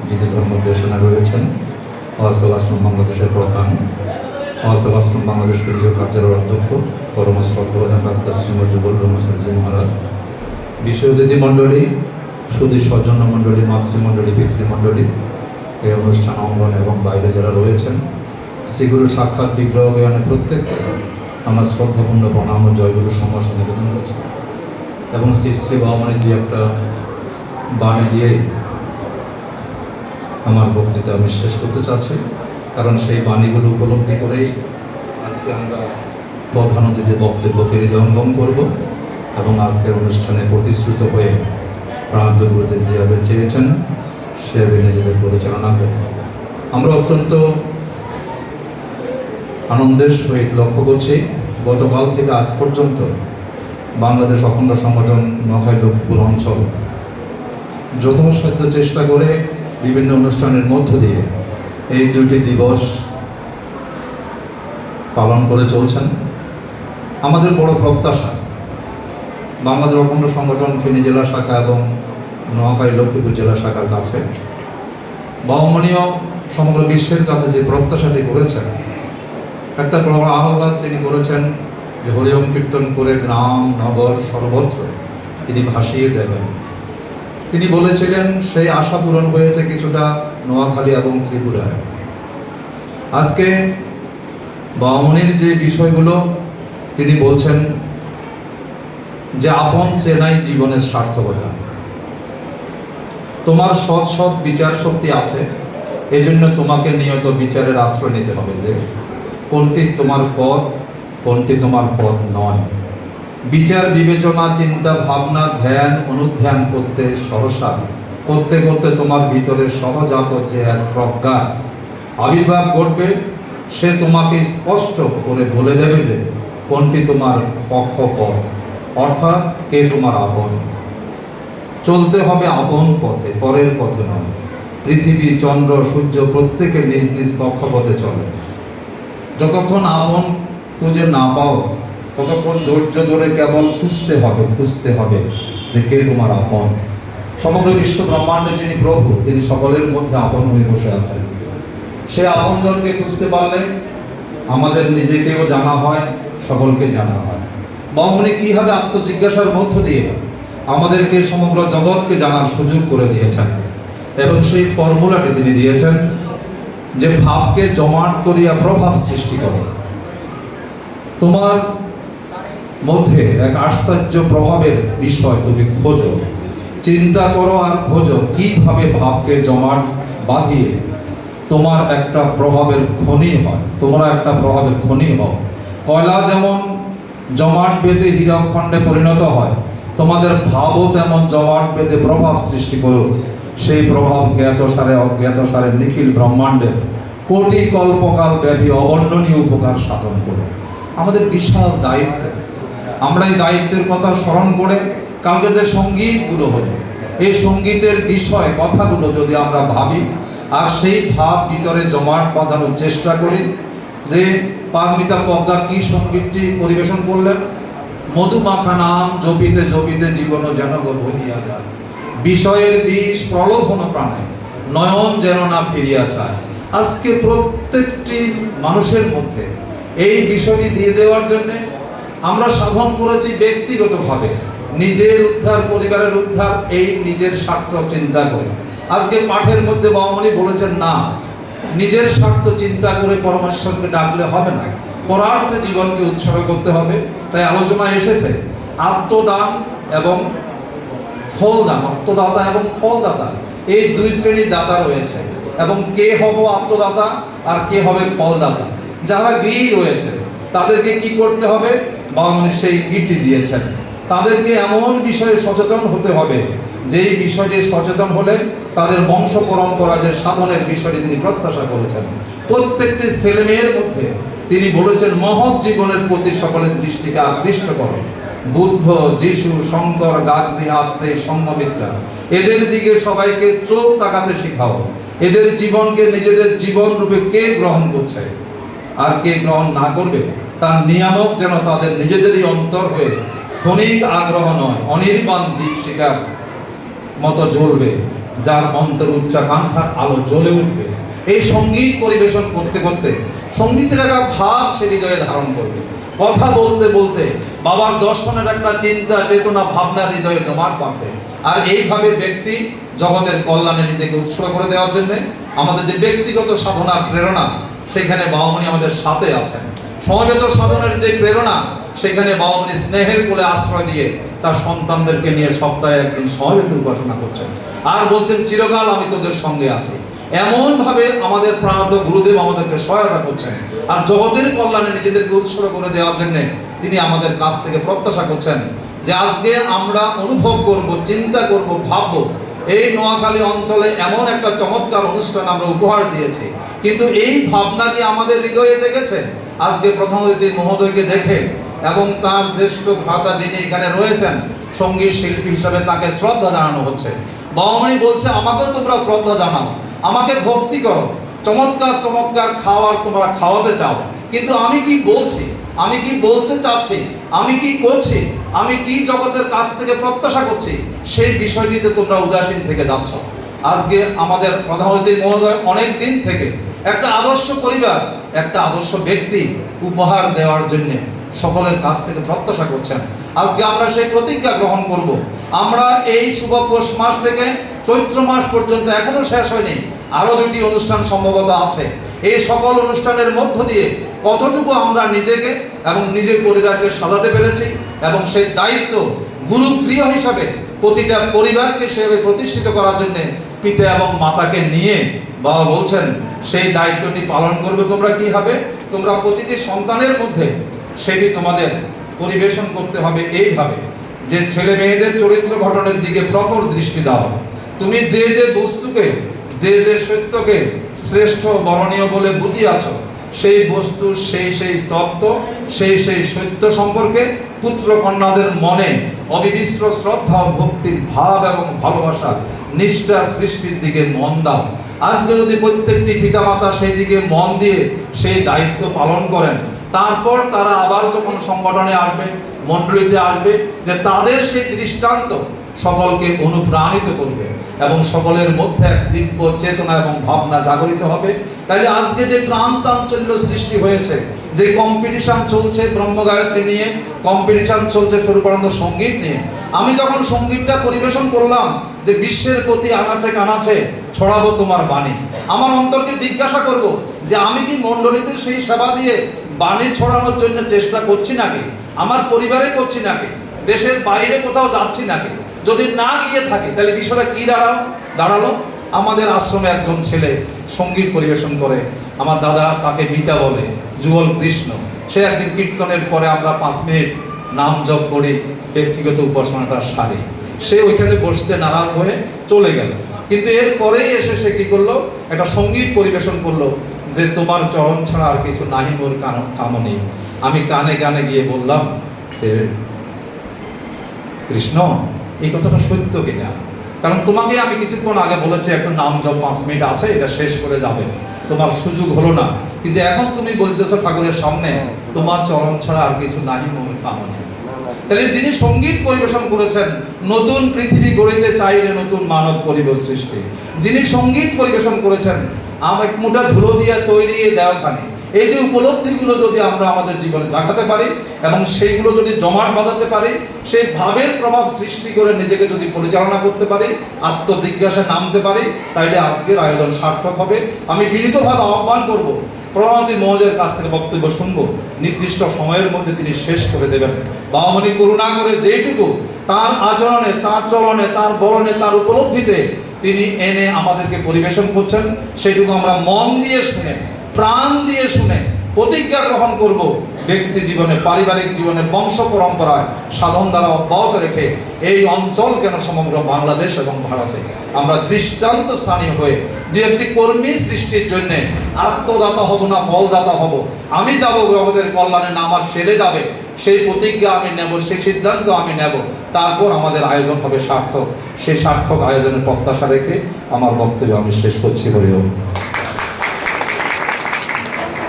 যিনি ধর্মদেশনা রয়েছেন, ওয়াসল আশ্রম বাংলাদেশের প্রধান, ওয়াসল আশ্রম বাংলাদেশ কেন্দ্রীয় কার্যালয়ের অধ্যক্ষ পরম শ্রদ্ধেয় ডাক্তার শ্রীমৎ জুবুল মুসাজ্জি মহারাজ, বিশেষ অতিথি মণ্ডলী, সুধী স্বজন মণ্ডলী, মাতৃমণ্ডলী, পিতৃমণ্ডলী, এই অনুষ্ঠান অঙ্গন এবং বাইরে যারা রয়েছেন, শ্রীগুরু সাক্ষাৎ বিগ্রহ জ্ঞানে প্রত্যেককে আমার শ্রদ্ধাপূর্ণ প্রণাম ও জয়গুরু সমস্ত নিবেদন করেছে এবং শ্রী শ্রী বামনের দিয়ে একটা বাণী দিয়ে আমার বক্তৃতা আমি শেষ করতে চাচ্ছি, কারণ সেই বাণীগুলো উপলব্ধি করেই আজকে আমরা প্রধান অতিথির বক্তব্যকে হৃদয়ঙ্গম করব এবং আজকের অনুষ্ঠানে প্রতিশ্রুত হয়ে প্রান্ত গুরুতে যেভাবে চেয়েছেন সেভাবে নিজেদের পরিচালনা করব। আমরা অত্যন্ত আনন্দের সহিত লক্ষ্য করছি, গতকাল থেকে আজ পর্যন্ত বাংলাদেশ অখণ্ড সংগঠন নোয়াখালী লক্ষ্মীপুর অঞ্চল যথাসাধ্য চেষ্টা করে বিভিন্ন অনুষ্ঠানের মধ্য দিয়ে এই দুইটি দিবস পালন করে চলছেন। আমাদের বড় প্রত্যাশা বাংলাদেশ অখণ্ড সংগঠন ফেনী জেলা শাখা এবং নোয়াখালী লক্ষ্মীপুর জেলা শাখার কাছে বামনীয় সমগ্র বিশ্বের কাছে যে প্রত্যাশাটি করেছেন, একটা বড় আহ্লাদ তিনি করেছেন যে হরিওম কীর্তন করে গ্রাম নগর সর্বত্র তিনি ভাসিয়ে দেবেন। তিনি বলেছিলেন সেই আশা পূরণ হয়েছে কিছুটা নোয়াখালী এবং ত্রিপুরায়। আজকে বামনির যে বিষয়গুলো তিনি বলছেন যে আপন চেনাই জীবনের সার্থকতা, তোমার সৎ সৎ বিচার শক্তি আছে, এই জন্য তোমাকে নিয়ত বিচারের আশ্রয় নিতে হবে যে কোনটি তোমার পথ, কোনটি তোমার পথ নয়। বিচার বিবেচনা চিন্তা ভাবনা ধ্যান অনুধ্যান করতে সহসা করতে করতে তোমার ভিতরে সহজাত যে এক প্রজ্ঞা আবির্ভাব ঘটবে, সে তোমাকে স্পষ্ট করে বলে দেবে যে কোনটি তোমার পক্ষপথ, অর্থাৎ কে তোমার আপন। চলতে হবে আপন পথে, পরের পথে নয়। পৃথিবী চন্দ্র সূর্য প্রত্যেকে নিজ নিজ কক্ষপথে চলে। যতক্ষণ আপন খুঁজে না পাও ততক্ষণ ধৈর্য ধরে কেবল খুঁজতে হবে যে কে তোমার আপন। সমগ্র বিশ্ব ব্রহ্মাণ্ডে যিনি প্রভু, তিনি সকলের মধ্যে আপন হয়ে বসে আছেন। সে আপনজনকে খুঁজতে পারলে আমাদের নিজেকেও জানা হয়, সকলকে জানা হয়। বামনি কিভাবে আত্মজিজ্ঞাসার মধ্য দিয়ে আমাদেরকে সমগ্র জগৎকে জানার সুযোগ করে দিয়েছেন এবং সেই ফর্মুলাটি তিনি দিয়েছেন যে ভাবকে জমাট করিয়া প্রভাব সৃষ্টি করো। তোমার মধ্যে এক আশ্চর্য প্রভাবের বিষয় তুমি খোঁজো, চিন্তা করো আর খোঁজো কিভাবে ভাবকে জমাট বাঁধিয়ে তোমার একটা প্রভাবের খনি হয়, তোমরা একটা প্রভাবের খনি হও। কয়লা যেমন জমাট বেঁধে হীরকখণ্ডে পরিণত হয়, তোমাদের ভাবও তেমন জমাট বেঁধে প্রভাব সৃষ্টি করো। সেই প্রভাব জ্ঞাতসারে অজ্ঞাতসারে নিখিল ব্রহ্মাণ্ডের কোটি কল্পকাল ব্যাপী অবর্ণনীয় উপকার সাধন করে। আমাদের বিশাল দায়িত্ব, আমরা এই দায়িত্বের কথা স্মরণ করে কালকে যে সঙ্গীতগুলো হলো, এই সঙ্গীতের বিষয় কথাগুলো যদি আমরা ভাবি আর সেই ভাব ভিতরে জমাট বাঁধানোর চেষ্টা করি, যে পারমিতা প্রজ্ঞা কি সঙ্গীতটি পরিবেশন করলেন, মধুমাখা নাম জপিতে জপিতে জীবন যেন ভরিয়া যায়, বিষয়ের বিষ প্রলোভন প্রাণে নয়ন যেন না ফিরিয়া চায়। আজকে প্রত্যেকটি মানুষের মধ্যে এই বিষয়টি দিয়ে দেওয়ার জন্য আমরা সাধন করেছি ব্যক্তিগতভাবে, নিজের উদ্ধার, পরিবারের উদ্ধার, এই নিজের স্বার্থ চিন্তা করে। আজকে পাঠের মধ্যে বামনি বলেছেন না, নিজের স্বার্থ চিন্তা করে পরমেশ্বরকে ডাকলে হবে না, পরার্থে জীবনকে উৎসর্গ করতে হবে। তাই আলোচনা এসেছে আত্মদান এবং ফলদান, আত্মদাতা এবং ফলদাতা, এই দুই শ্রেণীর দাতা রয়েছে এবং কে হবে আত্মদাতা আর কে হবে ফলদাতা। যারা গৃহী রয়েছে তাদেরকে কি করতে হবে, বামনি সেই গীতি দিয়েছেন। তাদেরকে এমন বিষয়ে সচেতন হতে হবে যেই বিষয়টি সচেতন হলে তাদের বংশ পরম্পরা যে সাধনের বিষয়টি তিনি প্রত্যাশা করেছেন। প্রত্যেকটি ছেলে মেয়ের মধ্যে তিনি বলেছেন মহৎ জীবনের প্রতি সকলের দৃষ্টিকে আকৃষ্ট করো। বুদ্ধ, যিশু, শঙ্কর, গাগ্নি, আত্রেয়, সঙ্ঘমিত্রা, এদের দিকে সবাইকে চোখ তাকাতে শিখাও। এদের জীবনকে নিজেদের জীবন রূপে কে গ্রহণ করছে আর কে গ্রহণ না করবে তার নিয়ামক যেন তাদের নিজেদেরই অন্তর হয়ে ক্ষণিক আগ্রহ নয় অনির্বাণ দীপশিখার মতো জ্বলবে। যার অন্তর উচ্চাকাঙ্ক্ষার আলো জ্বলে উঠবে। এই সঙ্গীত পরিবেশন করতে করতে সঙ্গীতের একটা ভাব সে হৃদয়ে ধারণ করবে। কথা বলতে বলতে বাবার দর্শনের একটা চিন্তা চেতনা ভাবনা হৃদয়ে জমা করবে। আর এইভাবে ব্যক্তি জগতের কল্যাণে নিজেকে উৎসর্গ করে দেওয়ার জন্য আমাদের যে ব্যক্তিগত সাধনা প্রেরণা, সেখানে বাবামণি আমাদের সাথে আছেন। সমবেত সাধনের যে প্রেরণা, সেখানে বাবামণি স্নেহের কোলে আশ্রয় দিয়ে তার সন্তানদেরকে নিয়ে সপ্তাহে একদিন সমবেত উপাসনা করছেন আর বলছেন চিরকাল আমি তোদের সঙ্গে আছি। এমন ভাবে আমাদের প্রাণান্ত গুরুদেব আমাদেরকে সহায়তা করছেন আর জগতের কল্যাণে নিজেদেরকে উৎসর্গ করে দেওয়ার জন্য তিনি আমাদের কাছ থেকে প্রত্যাশা করছেন যে আজকে আমরা অনুভব করব, চিন্তা করব, ভাববো এই নোয়াখালী অঞ্চলে এমন একটা চমৎকার অনুষ্ঠান আমরা উপহার দিয়েছি, কিন্তু এই ভাবনা কি আমাদের হৃদয়ে জেগেছে? আজকে প্রথম অতিথি মহোদয়কে দেখে এবং তার জ্যেষ্ঠ ভ্রাতা যিনি এখানে রয়েছেন সঙ্গীত শিল্পী হিসাবে তাকে শ্রদ্ধা জানানো হচ্ছে। বাবামণি বলছে আমাকেও তোমরা শ্রদ্ধা জানাও, আমাকে ভক্তি করো, চমৎকার চমৎকার খাওয়ার তোমরা খাওয়াতে চাও, কিন্তু আমি কি বলছি, আমি কি বলতে চাচ্ছি, আমি কি করছি, আমি কি জগতের কাছ থেকে প্রত্যাশা করছি, সেই বিষয়টিতে তোমরা উদাসীন থেকে যাচ্ছ। আজকে আমাদের প্রধান অতিথি মহোদয় অনেক দিন থেকে একটা আদর্শ পরিবার, একটা আদর্শ ব্যক্তি উপহার দেওয়ার জন্য সকলের কাছ থেকে প্রত্যাশা করছেন। আজকে আমরা সেই প্রতিজ্ঞা গ্রহণ করব। আমরা এই শুভ পৌষ মাস থেকে চৈত্র মাস পর্যন্ত এখনো শেষ হয়নি, আরো 2টি অনুষ্ঠান সম্ভবত আছে। এই সকল অনুষ্ঠানের মধ্য দিয়ে কতটুকু আমরা নিজেকে এবং নিজের পরিবারকে সাজাতে পেরেছি এবং সেই দায়িত্ব গুরুগৃহ হিসাবে প্রতিটা পরিবারকে সেভাবে প্রতিষ্ঠিত করার জন্য পিতা এবং মাতাকে নিয়ে বাবা বলছেন সেই দায়িত্বটি পালন করবে। তোমরা কি হবে, তোমরা প্রতিটি সন্তানের মধ্যে সেটি তোমাদের পরিবেশন করতে হবে এইভাবে যে ছেলে মেয়েদের চরিত্র গঠনের দিকে প্রখর দৃষ্টি দাও। তুমি যে যে বস্তুকে, যে যে সত্যকে শ্রেষ্ঠ বরণীয় বলে বুঝিয়াছ, সেই বস্তু, সেই সেই তত্ত্ব, সেই সেই সত্য সম্পর্কে পুত্র কন্যাদের মনে অবিমিশ্র শ্রদ্ধা ও ভক্তির ভাব এবং ভালোবাসা নিষ্ঠা সৃষ্টির দিকে মন দাও। আজকে যদি প্রত্যেকটি পিতামাতা সেই দিকে মন দিয়ে সেই দায়িত্ব পালন করেন, তারপর তারা আবার যখন সংগঠনে আসবে, মণ্ডলীতে আসবে, যে তাদের সেই দৃষ্টান্ত সকলকে অনুপ্রাণিত করবে এবং সকলের মধ্যে এক দিব্য চেতনা এবং ভাবনা জাগরিত হবে। তাইলে আজকে যে প্রাণ চাঞ্চল্য সৃষ্টি হয়েছে, যে কম্পিটিশন চলছে ব্রহ্মগায়ত্রী নিয়ে, কম্পিটিশন চলছে স্বরূপানন্দ সঙ্গীত নিয়ে, আমি যখন সঙ্গীতটা পরিবেশন করলাম যে বিশ্বের প্রতি আনাচে কানাচে ছড়াবো তোমার বাণী, আমার অন্তরকে জিজ্ঞাসা করব যে আমি কি মণ্ডলীতে সেই সেবা দিয়ে বাণী ছড়ানোর জন্য চেষ্টা করছি নাকি, আমার পরিবারে করছি নাকি, দেশের বাইরে কোথাও যাচ্ছি নাকি? যদি না গিয়ে থাকে তাহলে বিষয়টা কি দাঁড়ালো? আমাদের আশ্রমে একজন ছেলে সঙ্গীত পরিবেশন করে, আমার দাদা তাকে মিতা বলে, যুগল কৃষ্ণ। সে একদিন কীর্তনের পরে আমরা 5 মিনিট নাম জপ করি, ব্যক্তিগত উপাসনাটা সারি। সে ওইখানে বসতে নারাজ হয়ে চলে গেল, কিন্তু এর পরেই এসে সে কি করলো, একটা সঙ্গীত পরিবেশন করলো যে তোমার চরণ ছাড়া আর কিছু নাহি মোর কামনি। আমি কানে কানে গিয়ে বললাম যে কৃষ্ণ, এই কথাটা সত্য কিনা? কারণ তোমাকে আমি কিছুক্ষণ আগে বলেছি একটা নাম জপ 5 মিনিট আছে, এটা শেষ করে যাবে, তোমার সুযোগ হলো না, কিন্তু এখন তুমি বলতেছো ঠাকুরের সামনে তোমার চরণ ছাড়া আর কিছু নাহি মোর কামনি। তাহলে যিনি সঙ্গীত পরিবেশন করেছেন, নতুন পৃথিবী গড়িতে চাইলে নতুন মানব করিব সৃষ্টি, যিনি সঙ্গীত পরিবেশন করেছেন এক মুঠা ধুলো দিয়ে তৈরি দেওয়াখানে, এই যে উপলব্ধিগুলো যদি আমরা আমাদের জীবনে জাগাতে পারি এবং সেইগুলো যদি জমাট বাঁধাতে পারি, সেই ভাবের প্রভাব সৃষ্টি করে নিজেকে যদি পরিচালনা করতে পারি, আত্মজিজ্ঞাসায় নামতে পারি, তাইলে আজকের আয়োজন সার্থক হবে। আমি বিনীতভাবে আহ্বান করব, প্রধানমন্ত্রী মহোদয়ের কাছ থেকে বক্তব্য শুনবো, নির্দিষ্ট সময়ের মধ্যে তিনি শেষ করে দেবেন। বাবামণি করুণা করে যেটুকু তার আচরণে, তার চলনে, তার বরণে, তার উপলব্ধিতে তিনি এনে আমাদেরকে পরিবেশন করছেন, সেটুকু আমরা মন দিয়ে শুনে, প্রাণ দিয়ে শুনে প্রতিজ্ঞা গ্রহণ করব, ব্যক্তি জীবনে, পারিবারিক জীবনে, বংশ পরম্পরায় সাধন দ্বারা অব্যাহত রেখে এই অঞ্চল কেন সমগ্র বাংলাদেশ এবং ভারতে আমরা দৃষ্টান্ত স্থানীয় হয়ে দু একটি কর্মী সৃষ্টির জন্য আত্মদাতা হব না ফলদাতা হব। আমি যাব জগতের কল্যাণে, না আমার সেরে যাবে, সেই প্রতিজ্ঞা আমি নেব, সেই সিদ্ধান্ত আমি নেব, তারপর আমাদের আয়োজন হবে সার্থক। সেই সার্থক আয়োজনের প্রত্যাশা রেখে আমার বক্তব্য আমি শেষ করছি। বলে